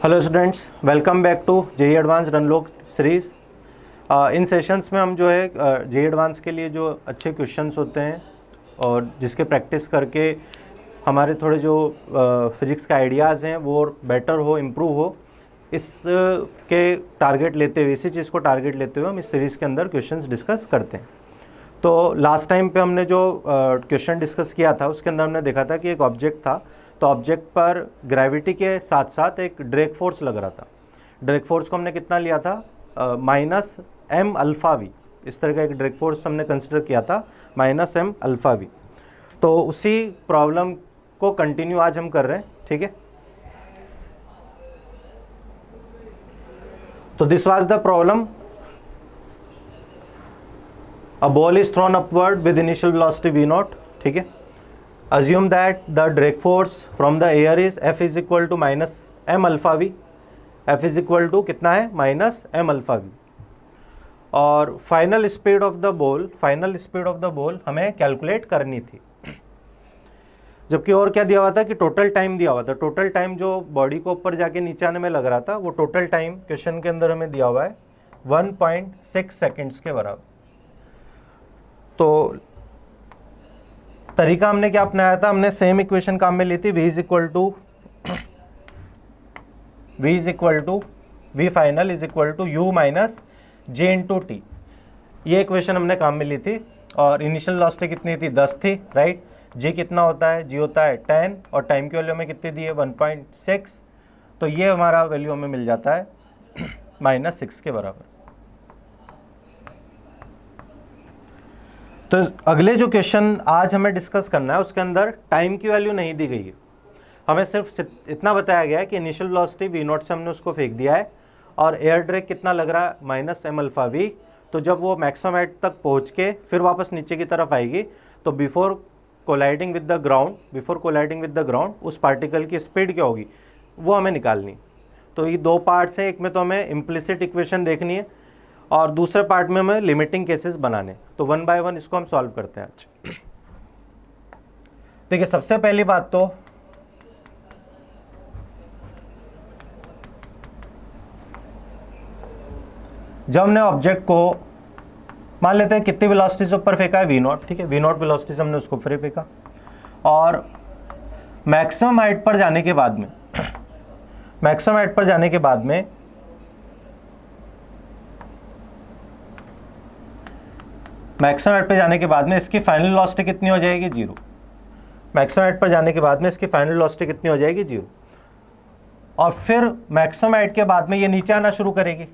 Hello students, welcome back to JEE advance रनलॉक series. इन sessions में हम जो है जेई एडवांस के लिए जो अच्छे क्वेश्चंस होते हैं और जिसके प्रैक्टिस करके हमारे थोड़े जो फिज़िक्स के आइडियाज़ हैं वो बेटर हो, इम्प्रूव हो, इसके टारगेट लेते हुए, इसी चीज़ को टारगेट लेते हुए हम इस सीरीज़ के अंदर क्वेश्चंस डिस्कस करते हैं। तो लास्ट टाइम पे हमने जो क्वेश्चन डिस्कस किया था उसके अंदर हमने देखा था कि एक ऑब्जेक्ट था, तो ऑब्जेक्ट पर ग्रेविटी के साथ साथ एक ड्रैग फोर्स लग रहा था। ड्रैग फोर्स को हमने कितना लिया था, -m अल्फ़ा वी। इस तरह का एक ड्रैग फोर्स हमने कंसिडर किया था, -m अल्फ़ा वी। तो उसी प्रॉब्लम को कंटिन्यू आज हम कर रहे हैं, ठीक है। तो this was the problem. A ball is thrown upward with initial velocity v0, ठीक है। Assume that the drag force from the air is F is equal to -m alpha v। F is equal to कितना है, -m alpha v। और final speed of the ball हमें calculate करनी थी। जबकि और क्या दिया हुआ था कि टोटल टाइम दिया हुआ था। टोटल टाइम जो बॉडी को ऊपर जाके नीचे आने में लग रहा था, वो टोटल टाइम क्वेश्चन के अंदर हमें दिया हुआ है 1.6 सेकेंड्स के बराबर। तो तरीका हमने क्या अपनाया था, हमने सेम इक्वेशन काम में ली थी, v final is equal to u minus J into T. ये इक्वेशन हमने काम में ली थी और इनिशियल वेलोसिटी कितनी थी, 10 थी, राइट। g कितना होता है, g होता है 10 और टाइम की वैल्यू हमें कितनी दी है, 1.6। तो ये हमारा वैल्यू हमें मिल जाता है -6 के बराबर। तो अगले जो क्वेश्चन आज हमें डिस्कस करना है उसके अंदर टाइम की वैल्यू नहीं दी गई है। हमें सिर्फ इतना बताया गया है कि इनिशियल वेलोसिटी v0 से हमने उसको फेंक दिया है और एयर ड्रैग कितना लग रहा है, -m अल्फ़ा वी। तो जब वो मैक्सिमम हाइट तक पहुंच के फिर वापस नीचे की तरफ आएगी तो before colliding with the ground उस पार्टिकल की स्पीड क्या होगी वो हमें निकालनी। तो ये दो पार्ट्स हैं, एक में तो हमें इम्प्लिसिट इक्वेशन देखनी है और दूसरे पार्ट में हमें लिमिटिंग केसेस बनाने। तो वन बाय वन इसको हम सॉल्व करते हैं आज। देखिए, सबसे पहली बात तो जब हमने ऑब्जेक्ट को मान लेते हैं कितनी वेलोसिटी से ऊपर फेंका है, v0, ठीक है। v0 वेलोसिटी से हमने उसको फिर फेंका और मैक्सिमम हाइट पर जाने के बाद में इसकी फाइनल वेलोसिटी कितनी हो जाएगी, 0। मैक्सिमम हाइट पर जाने के बाद में इसकी फाइनल वेलोसिटी कितनी हो जाएगी, 0। और फिर मैक्सिमम हाइट के बाद में ये नीचे आना शुरू करेगी।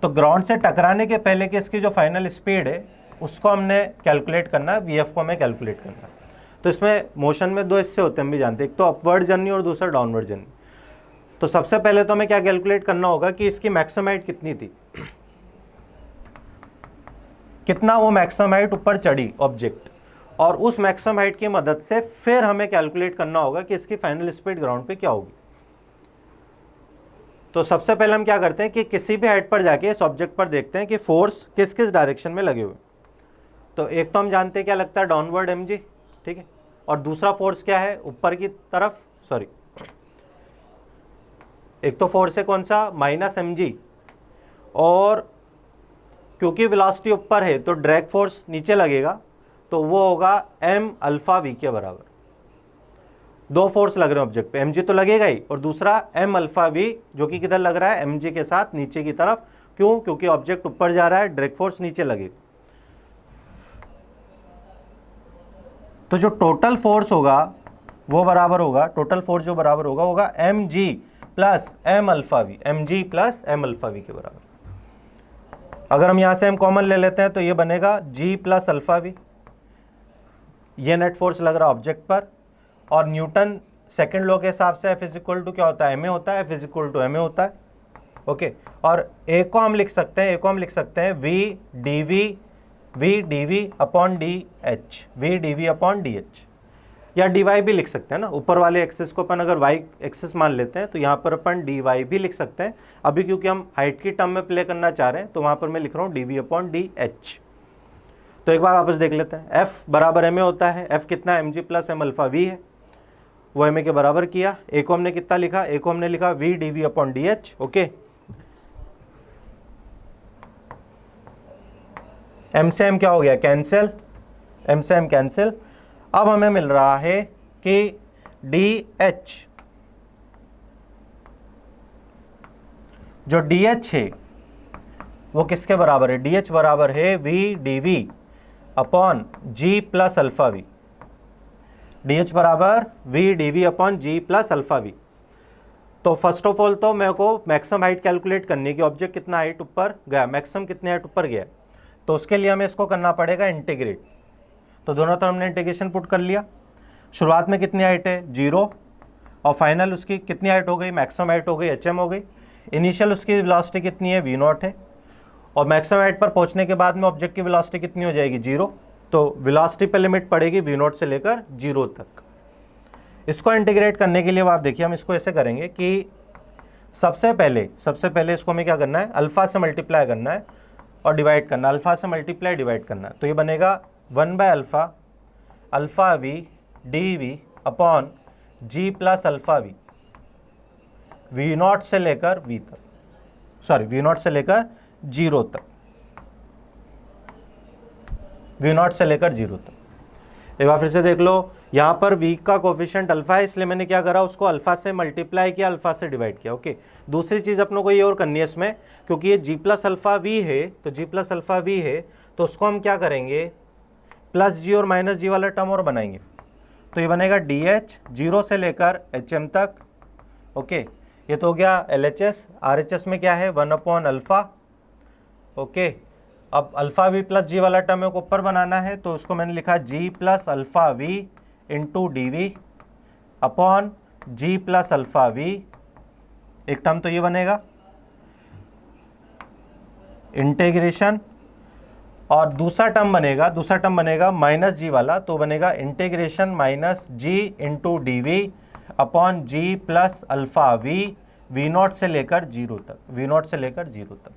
तो ग्राउंड से टकराने के पहले की इसकी जो फाइनल स्पीड है उसको हमने कैलकुलेट करना है, वीएफ को हमें कैलकुलेट करना है। तो इसमें मोशन में दो हिस्से होते हैं, हम भी जानते हैं, एक तो अपवर्ड जर्नी और दूसरा डाउनवर्ड जर्नी। तो सबसे पहले तो हमें क्या कैलकुलेट करना होगा कि इसकी मैक्सिमम हाइट कितनी थी, कितना वो मैक्सिमम हाइट ऊपर चढ़ी ऑब्जेक्ट, और उस मैक्सिमम हाइट की मदद से फिर हमें कैलकुलेट करना होगा कि इसकी फाइनल स्पीड ग्राउंड पे क्या होगी। तो सबसे पहले हम क्या करते हैं कि किसी भी हाइट पर जाके इस ऑब्जेक्ट पर देखते हैं कि फोर्स किस किस डायरेक्शन में लगे हुए। तो एक तो हम जानते हैं क्या लगता है, डाउनवर्ड mg, ठीक है। और दूसरा फोर्स क्या है, ऊपर की तरफ, सॉरी, एक तो फोर्स है कौन सा, -mg, और क्योंकि वेलोसिटी ऊपर है तो ड्रैग फोर्स नीचे लगेगा, तो वो होगा m अल्फ़ा v के बराबर। दो फोर्स लग रहे हैं ऑब्जेक्ट पे, mg तो लगेगा ही, और दूसरा m अल्फ़ा v जो कि किधर लग रहा है, mg के साथ नीचे की तरफ। क्यों, क्योंकि ऑब्जेक्ट ऊपर जा रहा है, ड्रैग फोर्स नीचे लगेगा। तो जो टोटल फोर्स होगा वो बराबर होगा, होगा mg plus m alpha v, के बराबर। अगर हम यहाँ से m कॉमन ले लेते हैं तो ये बनेगा g प्लस अल्फ़ा v। ये नेट फोर्स लग रहा है ऑब्जेक्ट पर, और न्यूटन सेकंड लॉ के हिसाब से F इज इक्वल टू क्या होता है, ma होता है, F is equal to ma होता है, ओके। और a को हम लिख सकते हैं v dv अपॉन dh, या dy भी लिख सकते हैं ना। ऊपर वाले एक्सिस को अपन अगर y एक्सिस मान लेते हैं तो यहाँ पर अपन dy भी लिख सकते हैं। अभी क्योंकि हम हाइट की टर्म में प्ले करना चाह रहे हैं तो वहाँ पर मैं लिख रहा हूँ dv अपॉन dh। तो एक बार वापस देख लेते हैं, F बराबर ma होता है, F कितना है, mg plus m alpha v है, वो एम ए के बराबर किया। ए को हमने कितना लिखा, ए को हमने लिखा V D we upon D H. Okay, M से एम क्या हो गया, कैंसिल, एम से एम कैंसिल। अब हमें मिल रहा है कि डी एच, जो डी एच है वो किसके बराबर है, डी एच बराबर है V D we upon ji plus alpha we. D H बराबर V D we upon ji plus alpha we. तो फर्स्ट ऑफ ऑल तो मेरे को मैक्सिमम हाइट कैलकुलेट करनी है कि ऑब्जेक्ट कितना हाइट ऊपर गया, मैक्सिमम कितनी हाइट ऊपर गया, तो उसके लिए हमें इसको करना पड़ेगा इंटीग्रेट। तो दोनों तरफ हमने इंटीग्रेशन पुट कर लिया। शुरुआत में कितनी हाइट है, 0, और फाइनल उसकी कितनी हाइट हो गई, मैक्सिमम हाइट हो गई, एच एम हो गई। इनिशियल उसकी वेलोसिटी कितनी है, वी नॉट है, और मैक्सिमम हाइट पर पहुंचने के बाद में ऑब्जेक्ट की वेलोसिटी कितनी हो जाएगी, 0। तो वेलोसिटी पे लिमिट पड़ेगी वी नॉट से लेकर 0 तक। इसको इंटीग्रेट करने के लिए आप देखिए हम इसको ऐसे करेंगे कि सबसे पहले इसको हमें क्या करना है, अल्फा से मल्टीप्लाई करना है और डिवाइड करना, अल्फा से मल्टीप्लाई डिवाइड करना। तो ये बनेगा 1/अल्फा alpha we D we upon ji plus alpha we, we not से लेकर वी तक, सॉरी वी नॉट से लेकर 0 तक, वी नॉट से लेकर 0 तक। एक बार फिर से देख लो, यहाँ पर v का कोफिशिएंट अल्फा है, इसलिए मैंने क्या करा, उसको अल्फा से मल्टीप्लाई किया, अल्फा से डिवाइड किया। ओके, दूसरी चीज़ अपनों को ये और करनी है इसमें, क्योंकि ये g प्लस अल्फा वी है, तो g प्लस अल्फा वी है, तो उसको हम क्या करेंगे, प्लस जी और माइनस जी वाला टर्म और बनाएंगे। तो ये बनेगा डी एच 0 से लेकर एच एम तक। ओके, ये तो हो गया L H S. R H S में क्या है, 1/अल्फा। ओके, अब अल्फा वी प्लस जी वाला टर्म को ऊपर बनाना है, तो उसको मैंने लिखा G plus alpha V into D we upon ji plus alpha V. एक टर्म तो ये बनेगा इंटीग्रेशन, और दूसरा टर्म बनेगा माइनस जी वाला, तो बनेगा integration minus g into D we upon ji plus alpha we, we not से लेकर 0 तक, वी नॉट से लेकर 0 तक।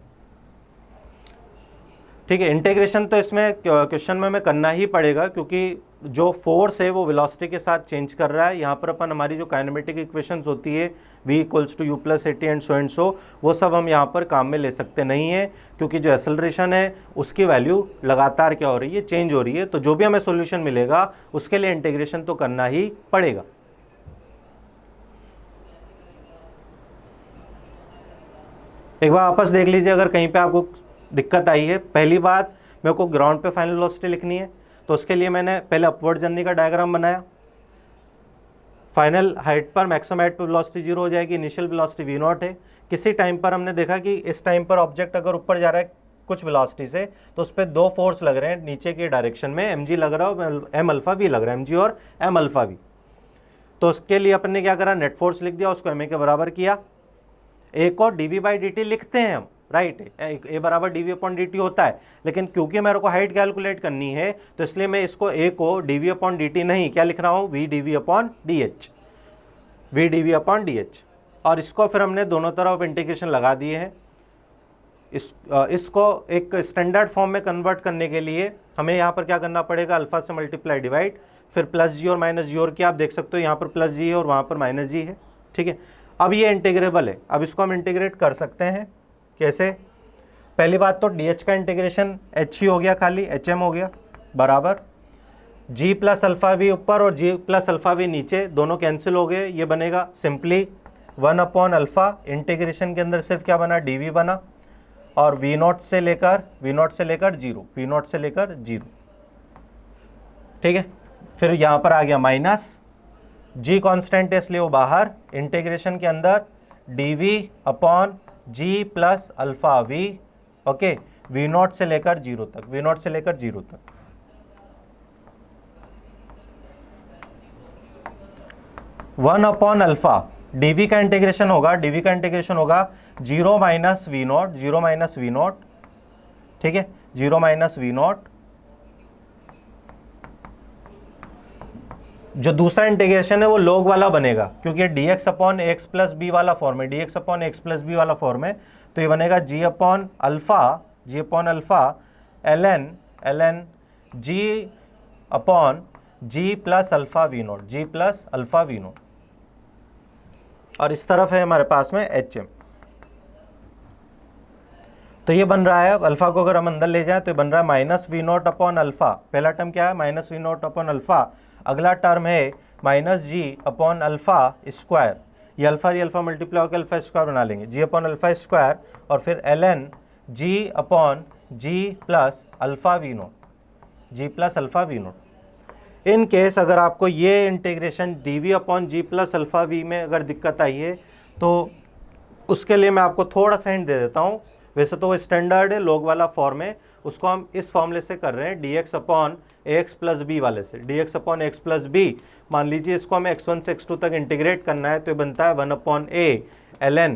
ठीक है, इंटीग्रेशन तो इसमें क्वेश्चन में हमें करना ही पड़ेगा, क्योंकि जो फोर्स है वो वेलोसिटी के साथ चेंज कर रहा है। यहाँ पर अपन हमारी जो काइनेमेटिक इक्वेशंस होती है v = u + at and so, वो सब हम यहाँ पर काम में ले सकते नहीं है, क्योंकि जो एक्सेलरेशन है उसकी वैल्यू लगातार क्या हो रही है, चेंज हो रही है। तो जो भी हमें सॉल्यूशन मिलेगा उसके लिए इंटीग्रेशन तो करना ही पड़ेगा। एक बार वापस देख लीजिए, अगर कहीं पे आपको दिक्कत आई है। पहली बात, मेरे को ग्राउंड पे फाइनल वेलोसिटी लिखनी है, तो उसके लिए मैंने पहले अपवर्ड जर्नी का डायग्राम बनाया। फाइनल हाइट पर, मैक्सिमम हाइट पर वेलोसिटी 0 हो जाएगी, इनिशियल वेलोसिटी वी नॉट है। किसी टाइम पर हमने देखा कि इस टाइम पर ऑब्जेक्ट अगर ऊपर जा रहा है कुछ वेलोसिटी से, तो उस पर 2 फोर्स लग रहे हैं नीचे की डायरेक्शन में, एम जी लग रहा है और एम अल्फा वी लग रहा है, एम जी और एम अल्फा वी। तो उसके लिए अपन ने क्या करा, नेट फोर्स लिख दिया, उसको एम ए के बराबर किया। ए को d v by d t लिखते हैं हम, राइट, ए बराबर d we upon d t होता है, लेकिन क्योंकि मेरे को हाइट कैलकुलेट करनी है तो इसलिए मैं इसको ए को d we upon d t नहीं, क्या लिख रहा हूँ, v D we upon D h, v D we upon D h. और इसको फिर हमने दोनों तरफ इंटीग्रेशन लगा दिए हैं। इसको एक स्टैंडर्ड फॉर्म में कन्वर्ट करने के लिए हमें यहाँ पर क्या करना पड़ेगा, अल्फा से मल्टीप्लाई डिवाइड, फिर प्लस जी और माइनस जी और क्या, आप देख सकते हो यहाँ पर प्लस जी है और वहाँ पर माइनस जी है। ठीक है, अब ये इंटीग्रेबल है, अब इसको हम इंटीग्रेट कर सकते हैं। कैसे, पहली बात तो डी एच का इंटीग्रेशन एच ही हो गया, खाली एच एम हो गया, बराबर जी प्लस अल्फा वी ऊपर और जी प्लस अल्फा वी नीचे, दोनों कैंसिल हो गए। ये बनेगा सिंपली 1/अल्फा, इंटीग्रेशन के अंदर सिर्फ क्या बना, डी वी बना, और वी नॉट से लेकर 0, वी नॉट से लेकर 0। ठीक है, फिर यहाँ पर आ गया माइनस, जी कॉन्स्टेंट है इसलिए वो बाहर, इंटीग्रेशन के अंदर d we upon ji plus alpha v. Okay, v not से लेकर 0 तक, वी नॉट से लेकर 0 तक। वन अपॉन अल्फा, डीवी का इंटीग्रेशन होगा, डीवी का इंटीग्रेशन होगा 0 minus we naught, 0 minus we naught. ठीक है, 0 माइनस वी नॉट। जो दूसरा इंटीग्रेशन है वो लॉग वाला बनेगा, क्योंकि D x upon x plus B वाला फॉर्म है, D x upon x plus B वाला फॉर्म है। तो ये बनेगा G upon alpha L N G upon ji plus alpha we not, ji plus alpha we not. और इस तरफ है हमारे पास में HM। तो ये बन रहा है, अब अल्फा को अगर हम अंदर ले जाएं तो ये बन रहा है minus we not upon alpha. पहला टर्म क्या है, minus we not upon alpha. अगला टर्म है minus g upon alpha square. ये अल्फा मल्टीप्लाई होकर अल्फा स्क्वायर बना लेंगे, जी अपॉन अल्फा स्क्वायर और फिर ln g upon ji plus alpha we not, ji plus alpha we naught. In case अगर आपको ये integration d we upon ji plus alpha v में अगर दिक्कत आई है तो उसके लिए मैं आपको थोड़ा सा हिंट दे देता हूँ। वैसे तो वो स्टैंडर्ड है लॉग वाला फॉर्म है, उसको हम इस फॉर्मूले से कर रहे हैं डी एक्स अपॉन ए एक्स प्लस बी वाले से। D x upon x plus b, मान लीजिए इसको हमें x1 से x2 तक इंटीग्रेट करना है तो ये बनता है 1 अपॉन ए ln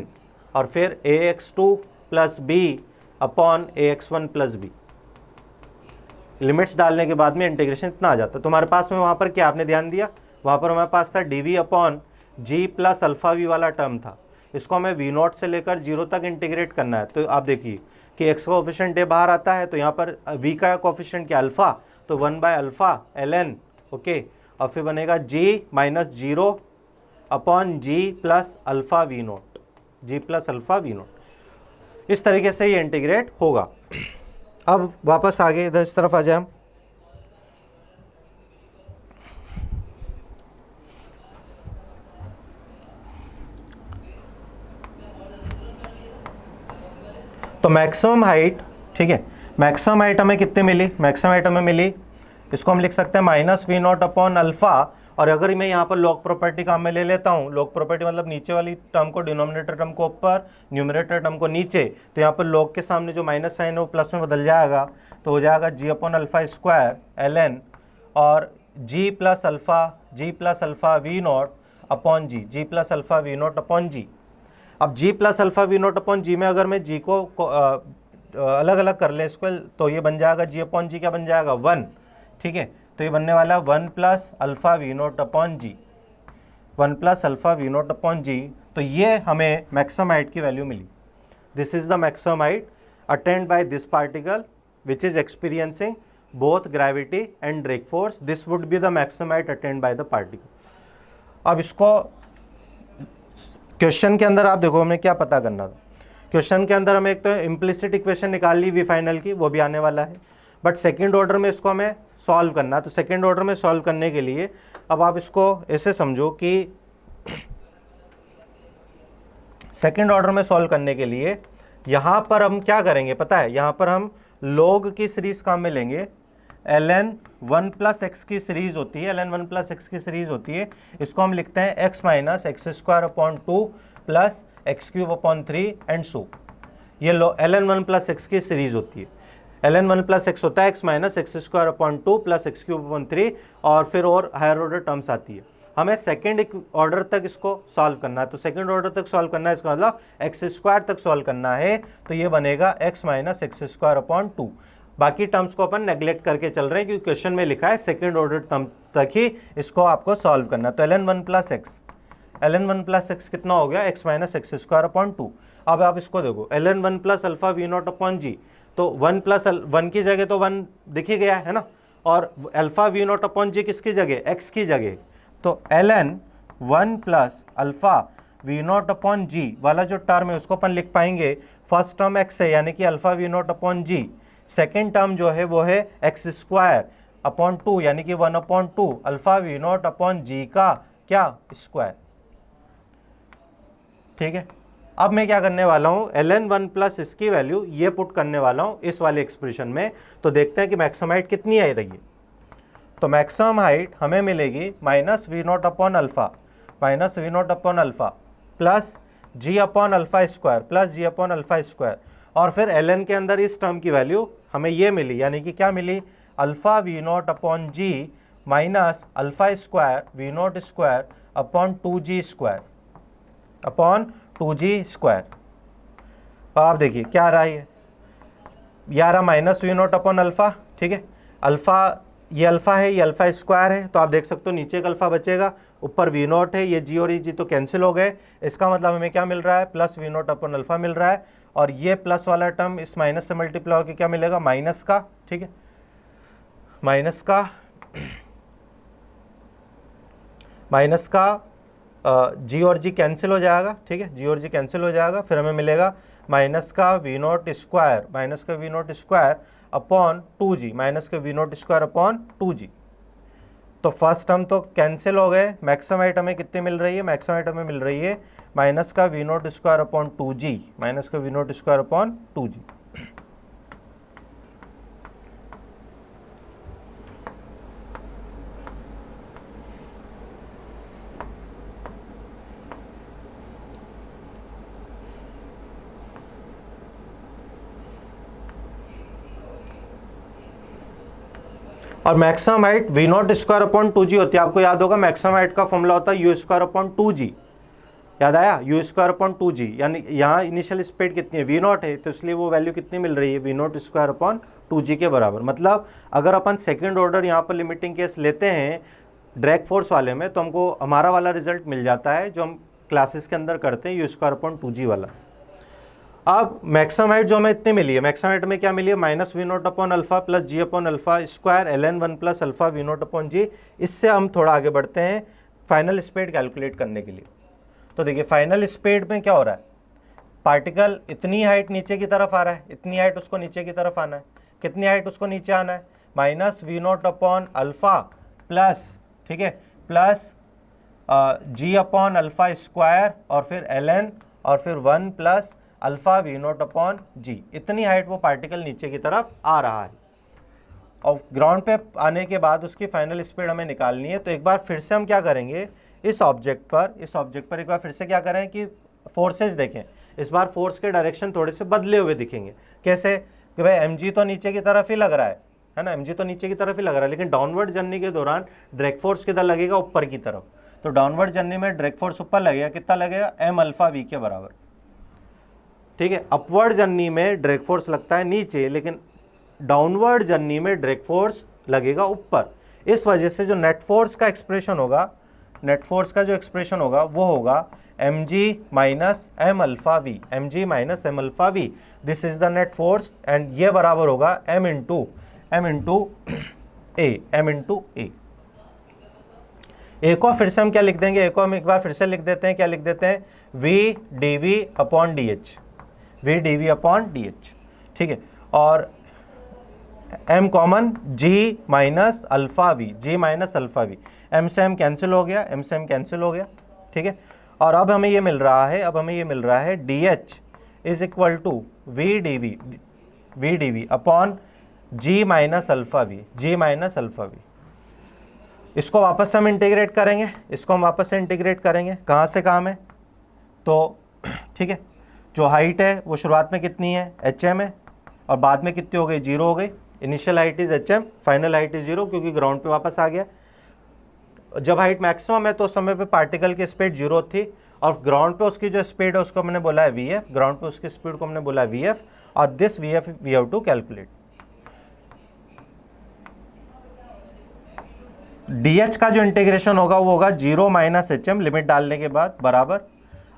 और फिर A X two plus B upon A X one plus B. Limits डालने के बाद में इंटीग्रेशन इतना आ जाता है। तुम्हारे पास में वहाँ पर क्या आपने ध्यान दिया, वहाँ पर हमारे पास था d we upon ji plus alpha v वाला टर्म था, इसको हमें वी नॉट से लेकर 0 तक इंटीग्रेट करना है। तो आप देखिए कि एक्स का कोफिशिएंट ए बाहर आता है तो यहाँ पर वी का कोफिशिएंट क्या अल्फा, तो 1 बाय अल्फा ln, ओके, और फिर बनेगा G minus 0 upon ji plus alpha we not, ji plus alpha we not. इस तरीके से ये इंटीग्रेट होगा। अब वापस आगे इधर इस तरफ आ जाए हम। तो मैक्सिमम हाइट, ठीक है, मैक्सिमम हाइट हमें कितनी मिली, मैक्सिमम हाइट हमें मिली, इसको हम लिख सकते हैं minus we not upon alpha. और अगर मैं यहाँ पर लॉग प्रॉपर्टी काम में ले लेता हूँ, लॉग प्रॉपर्टी मतलब नीचे वाली टर्म को डिनोमिनेटर टर्म को ऊपर, न्यूमरेटर टर्म को नीचे, तो यहाँ पर लॉग के सामने जो माइनस साइन है वो प्लस में बदल जाएगा, तो हो जाएगा G upon alpha square ln और G plus alpha we not upon G, G plus alpha we not upon G. अब G plus alpha we not upon G में अगर मैं जी को अलग अलग कर ले इसको, तो ये बन जाएगा जी अपॉन जी क्या बन जाएगा 1, ठीक है। तो ये बनने वाला 1 plus alpha we not upon G, 1 plus alpha we not upon G. तो ये हमें मैक्सिमम हाइट की वैल्यू मिली। This is the maximum height attained by this particle which is experiencing both gravity and drag force. This would be the maximum height attained by the particle. अब इसको question के अंदर आप देखो हमें क्या पता करना था। क्वेश्चन के अंदर हमें एक तो इम्प्लिसिट इक्वेशन निकाल ली वी फाइनल की, वो भी आने वाला है, बट सेकंड ऑर्डर में इसको हमें सॉल्व करना है। तो सेकंड ऑर्डर में सॉल्व करने के लिए अब आप इसको ऐसे समझो कि सेकंड ऑर्डर में सॉल्व करने के लिए यहाँ पर हम क्या करेंगे पता है, यहाँ पर हम लॉग की सीरीज काम में लेंगे। ln 1 प्लस एक्स की सीरीज होती है, ln 1 प्लस एक्स की सीरीज होती है, इसको हम लिखते हैं x minus X square upon 2 plus x cube upon 3 and so. ये ln 1 प्लस एक्स की सीरीज होती है। ln 1 प्लस एक्स होता है x minus X square upon 2 plus x cube upon 3 और फिर और हायर ऑर्डर टर्म्स आती है। हमें सेकेंड ऑर्डर तक इसको सॉल्व करना है, तो सेकेंड ऑर्डर तक सॉल्व करना है, इसका मतलब एक्स स्क्वायर तक सॉल्व करना है, तो ये बनेगा x minus X square upon 2। बाकी टर्म्स को अपन नेग्लेक्ट करके चल रहे हैं क्योंकि क्वेश्चन में लिखा है सेकेंड ऑर्डर टर्म तक ही इसको आपको सॉल्व करना है। तो ln 1 प्लस एक्स कितना हो गया, x minus X square upon 2। अब आप इसको देखो ln 1 plus alpha we not upon G, तो 1 प्लस 1 की जगह तो 1 दिख ही गया है ना, और alpha we not upon G किसकी जगह, x की जगह। तो ln 1 plus alpha we not upon G वाला जो टर्म है उसको अपन लिख पाएंगे, फर्स्ट टर्म x है यानी कि alpha we not upon g, second term जो है वो है एक्स स्क्वायर अपॉन 2 यानी कि 1 upon 2 alpha we not upon G का क्या स्क्वायर, ठीक है। अब मैं क्या करने वाला हूँ, ln 1 प्लस इसकी वैल्यू ये पुट करने वाला हूँ इस वाले एक्सप्रेशन में, तो देखते हैं कि मैक्सिमम हाइट कितनी आ रही है। तो मैक्सिमम हाइट हमें मिलेगी minus we not upon alpha, minus we not upon alpha plus ji upon alpha square, plus ji upon alpha square, और फिर ln के अंदर इस टर्म की वैल्यू हमें ये मिली, यानी कि क्या मिली, alpha we not upon ji minus alpha square V not square upon 2g square upon 2g square. आप देखिए क्या आ रहा है, ये आ रहा minus we not upon alpha, ठीक है। अल्फा ये अल्फा है, ये अल्फा स्क्वायर है, तो आप देख सकते हो नीचे एक अल्फा बचेगा, ऊपर वी नॉट है, ये जी और ये जी तो कैंसिल हो गए। इसका मतलब हमें क्या मिल रहा है, plus V not upon alpha मिल रहा है, और ये प्लस वाला टर्म इस माइनस से मल्टीप्लाई होकर क्या मिलेगा, माइनस का, ठीक है, माइनस का जी और जी कैंसिल हो जाएगा, ठीक है, जी और जी कैंसिल हो जाएगा, फिर हमें मिलेगा माइनस का वी नॉट स्क्वायर, माइनस का V not square upon 2g, minus का V not square upon 2g। तो फर्स्ट टर्म तो कैंसिल हो गए, मैक्सिमम हाइट हमें कितनी मिल रही है, मैक्सिमम हाइट हमें मिल रही है माइनस का V not square upon 2g, minus का V not square upon 2g। और maximum height V not square upon 2g होती है, आपको याद होगा मैक्सिमम हाइट का फॉर्मूला होता है यू स्क्वायर अपॉन 2g, याद आया, यू स्क्वायर अपॉन 2g, यानी यहाँ इनिशियल स्पीड कितनी है, वी नॉट है, तो इसलिए वो वैल्यू कितनी मिल रही है, we not square upon 2g के बराबर। मतलब अगर अपन सेकेंड ऑर्डर यहाँ पर लिमिटिंग केस लेते हैं ड्रैग फोर्स वाले में, तो हमको हमारा वाला रिजल्ट मिल जाता है जो हम क्लासेस के अंदर करते हैं, यू स्क्वायर अपॉन 2g वाला। अब मैक्सिमम हाइट जो हमें इतनी मिली है, मैक्सिमम हाइट में क्या मिली है, minus we not upon alpha plus ji upon alpha square ln 1 plus alpha we not upon G. इससे हम थोड़ा आगे बढ़ते हैं फाइनल स्पीड कैलकुलेट करने के लिए। तो देखिए फाइनल स्पीड में क्या हो रहा है, पार्टिकल इतनी हाइट नीचे की तरफ आ रहा है, इतनी हाइट उसको नीचे की तरफ आना है, कितनी हाइट उसको नीचे आना है, minus we not upon alpha plus, ठीक है, प्लस जी अपॉन अल्फा स्क्वायर और फिर ln और फिर 1 plus alpha we not upon G. इतनी हाइट वो पार्टिकल नीचे की तरफ आ रहा है और ग्राउंड पे आने के बाद उसकी फाइनल स्पीड हमें निकालनी है। तो एक बार फिर से हम क्या करेंगे, इस ऑब्जेक्ट पर एक बार फिर से क्या करें कि फोर्सेज देखें। इस बार फोर्स के डायरेक्शन थोड़े से बदले हुए दिखेंगे। कैसे कि भाई mg तो नीचे की तरफ ही लग रहा है ना, mg तो नीचे की तरफ ही लग रहा है, लेकिन डाउनवर्ड जर्नी के दौरान ड्रैग फोर्स किधर लगेगा, ऊपर की तरफ। तो डाउनवर्ड जर्नी में ड्रैग फोर्स ऊपर लगेगा, कितना लगेगा, m अल्फा v के बराबर, ठीक है। अपवर्ड जर्नी में ड्रैग फोर्स लगता है नीचे, लेकिन डाउनवर्ड जर्नी में ड्रैग फोर्स लगेगा ऊपर। इस वजह से जो नेट फोर्स का एक्सप्रेशन होगा, नेट फोर्स का जो एक्सप्रेशन होगा वो होगा mg minus m alpha v, mg minus m alpha v, this is the net force, and ये बराबर होगा m इंटू ए। ए को फिर से हम क्या लिख देंगे, ए को हम एक बार फिर से लिख देते हैं, क्या लिख देते हैं, v dv upon D h, v D we upon D h, ठीक है। और m common g minus alpha v, g minus alpha v, m से m कैंसिल हो गया, m से m कैंसिल हो गया, ठीक है। और अब हमें ये मिल रहा है, D h is equal to v D we upon ji minus alpha v, g minus alpha v. इसको वापस से हम इंटीग्रेट करेंगे, इसको हम वापस से इंटीग्रेट करेंगे, कहाँ से कहाँ में, तो ठीक है, जो हाइट है वो शुरुआत में कितनी है, HM है, और बाद में कितनी हो गई, 0 हो गई। Initial height is HM, final height is 0, क्योंकि ग्राउंड पे वापस आ गया। जब हाइट मैक्सिमम है तो उस समय पे पार्टिकल की स्पीड 0 थी, और ग्राउंड पे उसकी जो स्पीड है उसको हमने बोला है VF, ग्राउंड पे उसकी स्पीड को हमने बोला है VF, और this VF we have to calculate. DH का जो इंटीग्रेशन होगा वो होगा 0 माइनस HM, लिमिट डालने के बाद बराबर।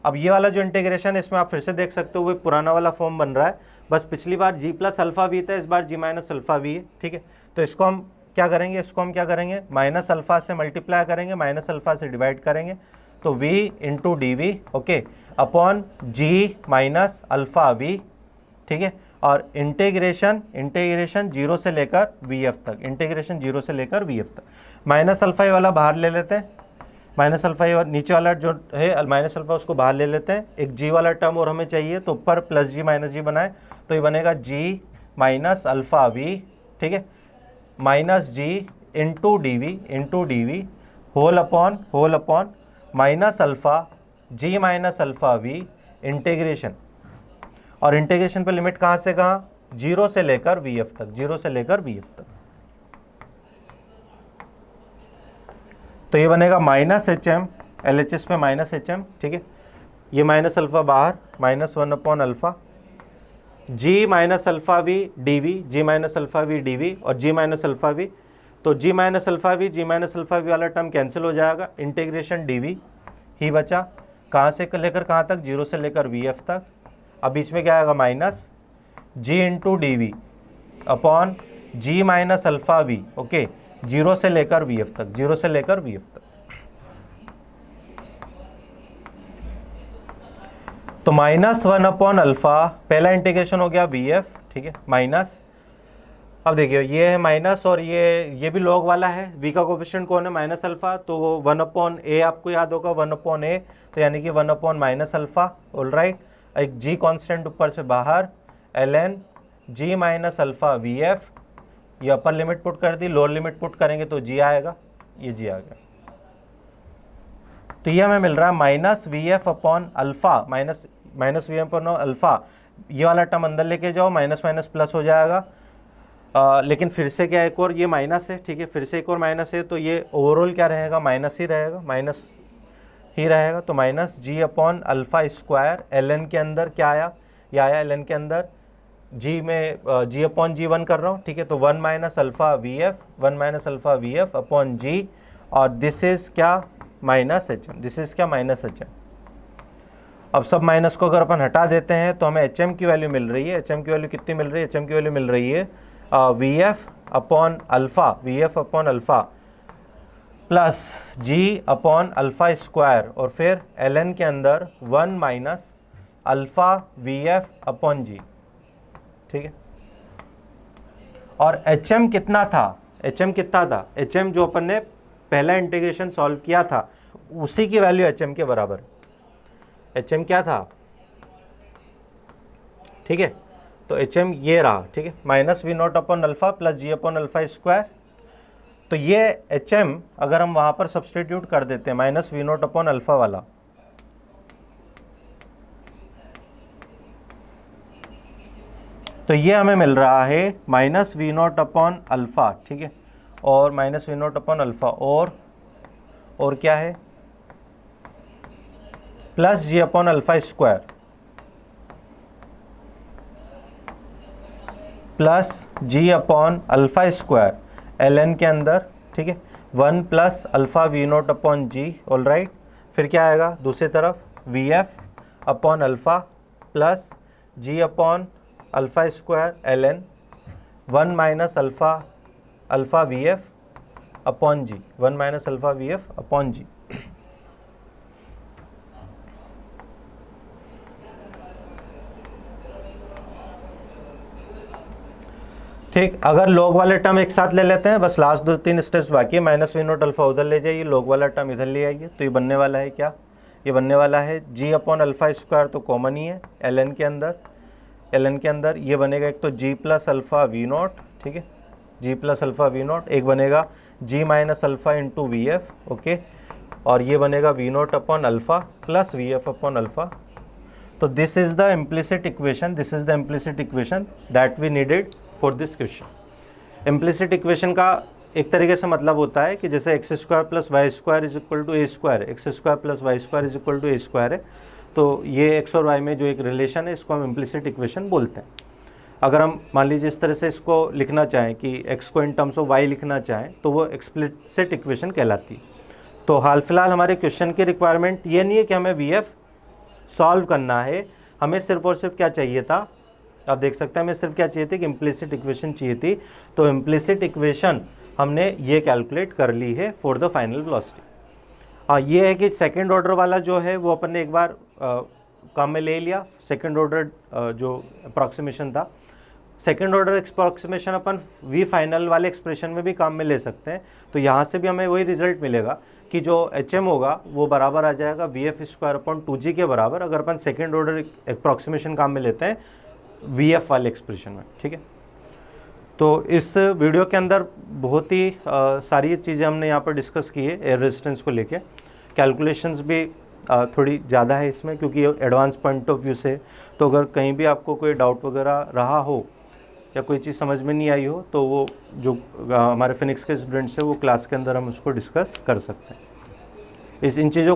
अब ये वाला जो इंटीग्रेशन है इसमें आप फिर से देख सकते हो वो पुराना वाला फॉर्म बन रहा है, बस पिछली बार g प्लस अल्फा वी था, इस बार g माइनस अल्फा वी है, ठीक है। तो इसको हम क्या करेंगे, माइनस अल्फा से मल्टीप्लाई करेंगे, माइनस अल्फा से डिवाइड करेंगे, तो v into D v, okay, upon g minus alpha v, ठीक है। और इंटीग्रेशन 0 से लेकर VF तक, इंटीग्रेशन 0 से लेकर VF तक। माइनस अल्फा वाला बाहर ले लेते हैं, माइनस अल्फा नीचे वाला जो है माइनस अल्फा उसको बाहर ले लेते हैं, एक जी वाला टर्म और हमें चाहिए, तो ऊपर प्लस जी माइनस जी बनाए, तो ये बनेगा जी माइनस अल्फा वी, ठीक है, minus g into D v whole upon minus alpha g minus alpha v integration, और इंटीग्रेशन पे लिमिट कहाँ से कहाँ, 0 से लेकर VF तक, 0 से लेकर VF तक। तो ये बनेगा माइनस HM, LHS पे माइनस HM, ठीक है, ये माइनस अल्फा बाहर, minus 1 upon alpha g minus alpha we D v, g minus alpha we D v, और जी माइनस अल्फा वी, तो जी माइनस अल्फा वी वाला टर्म कैंसिल हो जाएगा, इंटीग्रेशन डी वी ही बचा, कहाँ से लेकर कहाँ तक, 0 से लेकर VF तक। अब बीच में क्या आएगा, minus g into D we upon ji minus alpha v, okay, 0 से लेकर VF तक, 0 से लेकर VF तक। तो -1/अल्फा, पहला इंटीग्रेशन हो गया VF, ठीक है, माइनस, अब देखिए ये है माइनस और ये भी लॉग वाला है, v का कोफिशिएंट कौन है, -अल्फा, तो वो 1/a आपको याद होगा, 1/a, तो यानी कि 1/-अल्फा, ऑल राइट। एक g कांस्टेंट ऊपर से बाहर, ln g minus alpha VF, ये अपर लिमिट पुट कर दी, लोअर लिमिट पुट करेंगे तो g आएगा, ये g आ गया। तो ये हमें मिल रहा है -VF/अल्फा, -VF/अल्फा, ये वाला टर्म अंदर लेके जाओ, माइनस माइनस प्लस हो जाएगा। लेकिन फिर से क्या, एक और ये माइनस है, ठीक है, फिर से एक और माइनस है, तो ये ओवरऑल क्या रहेगा, माइनस ही रहेगा, माइनस ही रहेगा। तो -g/अल्फा², ln के अंदर क्या आया, ये आया ln के अंदर, g में g/g1 कर रहा हूँ, ठीक है, तो 1-अल्फा VF अपॉन g, और दिस इज क्या, -hm, दिस इज क्या, -hm। अब सब माइनस को अगर अपन हटा देते हैं तो हमें hm की वैल्यू मिल रही है, hm की वैल्यू कितनी मिल रही है, hm की वैल्यू मिल रही है VF/अल्फा प्लस g/अल्फा² और फिर ln के अंदर 1-अल्फा VF/g, ठीक है। और hm कितना था, hm जो अपन ने पहला इंटीग्रेशन सॉल्व किया था उसी की वैल्यू hm के बराबर, hm क्या था, ठीक है, तो hm ये रहा, ठीक है, -V0/अल्फा प्लस g/अल्फा²। तो ये hm अगर हम वहां पर सब्सटीट्यूट कर देते हैं -V0/अल्फा वाला, तो ये हमें मिल रहा है -V0/अल्फा, ठीक है, और -V0/अल्फा और क्या है, प्लस g/अल्फा² प्लस g/अल्फा² ln के अंदर, ठीक है, 1+अल्फा V0/g, ऑल राइट। फिर क्या आएगा दूसरी तरफ, VF/अल्फा प्लस g/अल्फा² ln 1-अल्फा VF/g, 1-अल्फा VF/g। ठीक, अगर लॉग वाले टर्म एक साथ ले लेते हैं, बस लास्ट 2-3 स्टेप्स बाकी है, -V0/अल्फा उधर ले जाइए, लॉग वाला टर्म इधर ले आइए, तो ये बनने वाला है क्या, ये बनने वाला है g/अल्फा² तो कॉमन ही है ln के अंदर, ये बनेगा एक तो g+अल्फा V0, ठीक है, g+अल्फा V0, एक बनेगा g-अल्फा इंटू VF, ओके, और ये बनेगा V0/अल्फा प्लस VF/अल्फा। तो this is the implicit equation, that we needed for this question. Implicit equation का एक तरीके से मतलब होता है कि जैसे x² + y² = a², x² + y² = a² है, तो ये x और y में जो एक रिलेशन है इसको हम इम्प्लिसिट इक्वेशन बोलते हैं। अगर हम मान लीजिए इस तरह से इसको लिखना चाहें कि x को इन टर्म्स ऑफ y लिखना चाहें तो वो एक्सप्लिसिट इक्वेशन कहलाती है। तो हाल फिलहाल हमारे क्वेश्चन की रिक्वायरमेंट ये नहीं है कि हमें VF सॉल्व करना है, हमें सिर्फ और सिर्फ क्या चाहिए था, आप देख सकते हैं हमें सिर्फ क्या चाहिए थी कि इम्प्लिसिट इक्वेशन चाहिए थी। तो इम्प्लिसिट इक्वेशन हमने ये कैलकुलेट कर ली है फॉर द फाइनल वेलोसिटी। ये है कि सेकंड ऑर्डर वाला जो है वो अपन ने एक बार काम में ले लिया, सेकंड ऑर्डर जो अप्रॉक्सीमेशन था, सेकंड ऑर्डर अप्रॉक्सीमेशन अपन वी फाइनल वाले एक्सप्रेशन में भी काम में ले सकते हैं। तो यहाँ से भी हमें वही रिजल्ट मिलेगा कि जो HM होगा वो बराबर आ जाएगा VF²/2g के बराबर, अगर अपन सेकंड ऑर्डर अप्रॉक्सीमेशन काम में लेते हैं VF वाले एक्सप्रेशन में, ठीक है। तो इस वीडियो के अंदर बहुत ही सारी चीज़ें हमने यहाँ पर डिस्कस की है एयर रेजिस्टेंस को लेके। कैलकुलेशंस भी थोड़ी ज़्यादा है इसमें क्योंकि एडवांस पॉइंट ऑफ व्यू से, तो अगर कहीं भी आपको कोई डाउट वगैरह रहा हो या कोई चीज़ समझ में नहीं आई हो तो वो जो हमारे फिनिक्स के स्टूडेंट्स हैं वो क्लास के अंदर हम उसको डिस्कस कर सकते हैं। इन चीज़ों